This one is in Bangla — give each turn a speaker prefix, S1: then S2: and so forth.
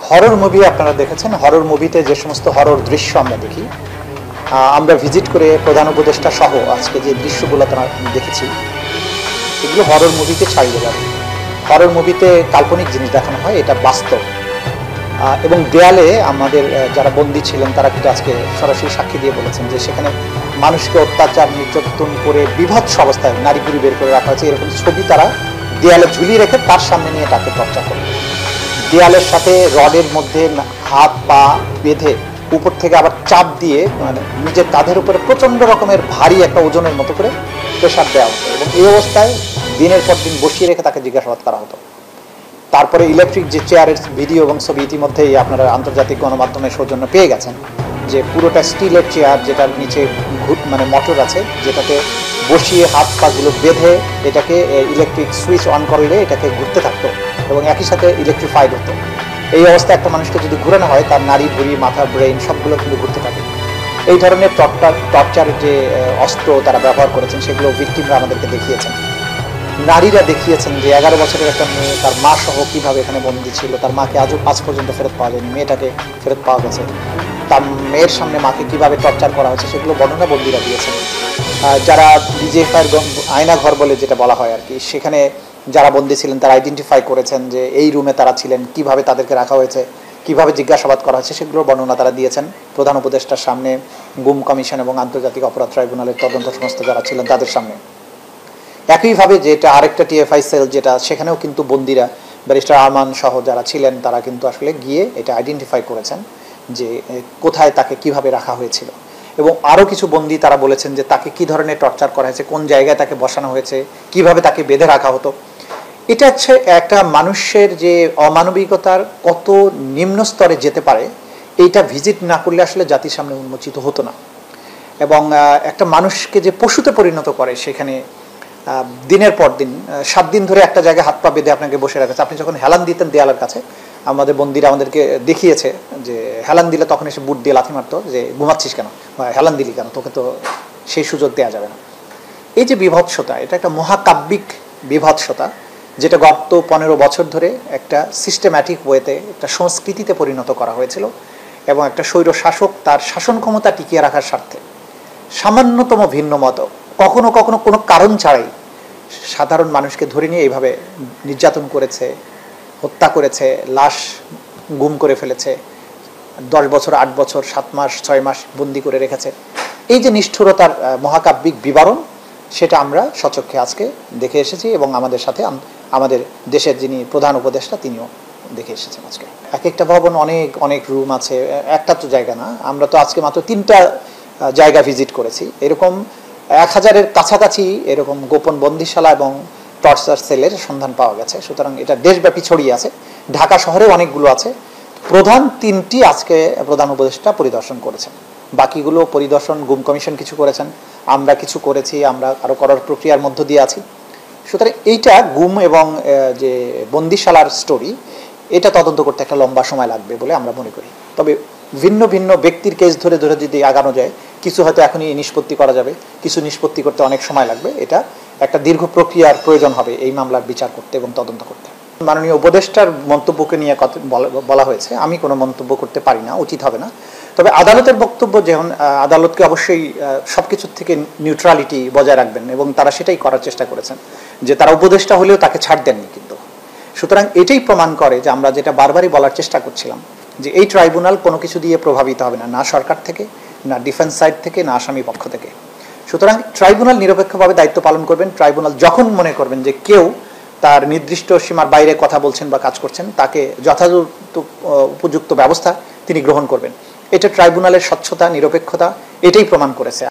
S1: হরর মুভি আপনারা দেখেছেন। হরর মুভিতে যে সমস্ত হরর দৃশ্য আমরা দেখি, আমরা ভিজিট করে প্রধান উপদেষ্টা সহ আজকে যে দৃশ্যগুলো তারা দেখেছি, এগুলো হরর মুভিতে ছাড়িয়ে যাবে। হরর মুভিতে কাল্পনিক জিনিস দেখানো হয়, এটা বাস্তব। এবং দেয়ালে আমাদের যারা বন্দী ছিলেন তারা কিন্তু আজকে সরাসরি সাক্ষী দিয়ে বলেছেন যে সেখানে মানুষকে অত্যাচার নির্যাতন করে বিভৎস অবস্থায় নারী পুরী বের করে রাখা হয়েছে, এরকম ছবি তারা দেয়ালে ঝুলিয়ে রেখে তার সামনে নিয়ে তাকে চর্চা করে। দেয়ালের সাথে রডের মধ্যে হাত পা বেঁধে উপর থেকে আবার চাপ দিয়ে মানে নিজের কাঁধের উপরে প্রচণ্ড রকমের ভারী একটা ওজনের মতো করে প্রেশার দেওয়া হতো, এবং এই অবস্থায় দিনের পর দিন বসিয়ে রেখে তাকে জিজ্ঞাসাবাদ করা হতো। তারপরে ইলেকট্রিক যে চেয়ারের ভিডিও এবং ছবি ইতিমধ্যেই আপনারা আন্তর্জাতিক গণমাধ্যমের সৌজন্য পেয়ে গেছেন, যে পুরোটা স্টিলের চেয়ার, যেটার নিচে মানে মোটর আছে, যেটাতে বসিয়ে হাত পাগুলো বেঁধে এটাকে ইলেকট্রিক সুইচ অন করলে এটাকে ঘুরতে থাকতো এবং একই সাথে ইলেকট্রিফাইড হতো। এই অবস্থায় একটা মানুষকে যদি ঘুরানো হয়, তার নারী ভুঁড়ি, মাথা, ব্রেইন সবগুলো কিন্তু ঘুরতে থাকে। এই ধরনের টর্চারের যে অস্ত্র তারা ব্যবহার করেছেন সেগুলো ভিকটিমরা আমাদেরকে দেখিয়েছেন। নারীরা দেখিয়েছেন যে 11 বছরের একটা মেয়ে তার মা সহ কীভাবে এখানে বন্দী ছিল, তার মাকে আজ পর্যন্ত ফেরত পাওয়া যায়নি, মেয়েটাকে ফেরত পাওয়া গেছে। তার মেয়ের সামনে মাকে কীভাবে টর্চার করা হয়েছে সেগুলো বর্ণনা বন্দীরা দিয়েছেন। যারা ডিজিএফআইয়ের আয়না ঘর বলে যেটা বলা হয় আর কি, সেখানে যারা বন্দী ছিলেন তারা আইডেন্টিফাই করেছেন যে এই রুমে তারা ছিলেন, কিভাবে তাদেরকে রাখা হয়েছে, কিভাবে জিজ্ঞাসাবাদ করা হয়েছে, সেগুলোর বর্ণনা তারা দিয়েছেন প্রধান উপদেষ্টার সামনে, গুম কমিশন এবং আন্তর্জাতিক অপরাধ ট্রাইব্যুনালের তদন্ত সংস্থা যারা ছিলেন তাদের সামনে। একইভাবে যেটা আরেকটা টিএফআই সেল যেটা, সেখানেও কিন্তু বন্দীরা ব্যারিস্টার আরমান সহ যারা ছিলেন তারা কিন্তু আসলে গিয়ে এটা আইডেন্টিফাই করেছেন যে কোথায় তাকে কিভাবে রাখা হয়েছিল। এবং আরও কিছু বন্দী তারা বলেছেন যে তাকে কী ধরনের টর্চার করা হয়েছে, কোন জায়গায় তাকে বসানো হয়েছে, কিভাবে তাকে বেঁধে রাখা হতো। এটা হচ্ছে একটা মানুষের যে অমানবিকতার কত নিম্ন স্তরে যেতে পারে, এইটা ভিজিট না করলে আসলে জাতির সামনে উন্মোচিত হতো না। এবং একটা মানুষকে যে পশুতে পরিণত করে, সেখানে দিনের পর দিন 7 দিন ধরে একটা জায়গায় হাত পা বেঁধে আপনাকে বসে রাখেছে। আপনি যখন হেলান দিতেন দেয়ালের কাছে, আমাদের বন্দীরা আমাদেরকে দেখিয়েছে যে হেলান দিলে তখন এসে বুট দিয়ে লাথি মারতো যে ঘুমাচ্ছিস কেন, বা হেলান দিলি কেন, তোকে তো সেই সুযোগ দেওয়া যাবে না। এই যে বিভৎসতা, এটা একটা মহাকাব্যিক বিভৎসতা, যেটা গত 15 বছর ধরে একটা সিস্টেম্যাটিক ওয়েতে একটা সংস্কৃতিতে পরিণত করা হয়েছিল, এবং একটা স্বৈর শাসক তার শাসন ক্ষমতা টিকিয়ে রাখার স্বার্থে সামান্যতম ভিন্ন মত কখনো কখনো কোনো কারণ ছাড়াই সাধারণ মানুষকে ধরে নিয়ে এইভাবে নির্যাতন করেছে, হত্যা করেছে, লাশ গুম করে ফেলেছে, 10 বছর, 8 বছর, 7 মাস, 6 মাস বন্দি করে রেখেছে। এই যে নিষ্ঠুরতার মহাকাব্যিক বিবরণ, সেটা আমরা সচক্ষে আজকে দেখে এসেছি, এবং আমাদের সাথে আমাদের দেশের যিনি প্রধান উপদেষ্টা তিনিও দেখে এসেছেন আজকে। এক একটা ভবন অনেক অনেক রুম আছে, একটা তো জায়গা না। আমরা তো আজকে মাত্র 3টা জায়গা ভিজিট করেছি। এরকম 1000-এর কাছাকাছি এরকম গোপন বন্দিশালা এবং টর্চার সেলের সন্ধান পাওয়া গেছে। সুতরাং এটা দেশব্যাপী ছড়িয়ে আছে, ঢাকা শহরে অনেকগুলো আছে। প্রধান 3টি আজকে প্রধান উপদেষ্টা পরিদর্শন করেছেন, বাকিগুলো পরিদর্শন গুম কমিশন কিছু করেছেন, আমরা কিছু করেছি, আমরা আরও করার প্রক্রিয়ার মধ্য দিয়ে আছি। সুতরাং এইটা গুম এবং যে বন্দিশালার স্টোরি, এটা তদন্ত করতে একটা লম্বা সময় লাগবে বলে আমরা মনে করি। তবে ভিন্ন ভিন্ন ব্যক্তির কেস ধরে ধরে যদি আগানো যায়, কিছু হয়তো এখনই নিষ্পত্তি করা যাবে, কিছু নিষ্পত্তি করতে অনেক সময় লাগবে। এটা একটা দীর্ঘ প্রক্রিয়ার প্রয়োজন হবে এই মামলার বিচার করতে এবং তদন্ত করতে। মাননীয় উপদেষ্টার মন্তব্যকে নিয়ে বলা হয়েছে, আমি কোনো মন্তব্য করতে পারি না, উচিত হবে না। তবে আদালতের বক্তব্য, যেমন আদালতকে অবশ্যই সব কিছুর থেকে নিউট্রালিটি বজায় রাখবেন, এবং তারা সেটাই করার চেষ্টা করেছেন, যে তারা উপদেষ্টা হলেও তাকে ছাড় দেননি কিন্তু। সুতরাং এটাই প্রমাণ করে যে আমরা যেটা বারবারই বলার চেষ্টা করছিলাম, যে এই ট্রাইব্যুনাল কোনো কিছু দিয়ে প্রভাবিত হবে না, না সরকার থেকে, না ডিফেন্স সাইড থেকে, না আসামি পক্ষ থেকে। সুতরাং ট্রাইব্যুনাল নিরপেক্ষভাবে দায়িত্ব পালন করবেন। ট্রাইব্যুনাল যখন মনে করবেন যে কেউ তার নির্দিষ্ট সীমার বাইরে কথা বলছেন বা কাজ করছেন, তাকে যথাযথ উপযুক্ত ব্যবস্থা তিনি গ্রহণ করবেন। এটা ট্রাইব্যুনালের স্বচ্ছতা, নিরপেক্ষতা এটাই প্রমাণ করেছে।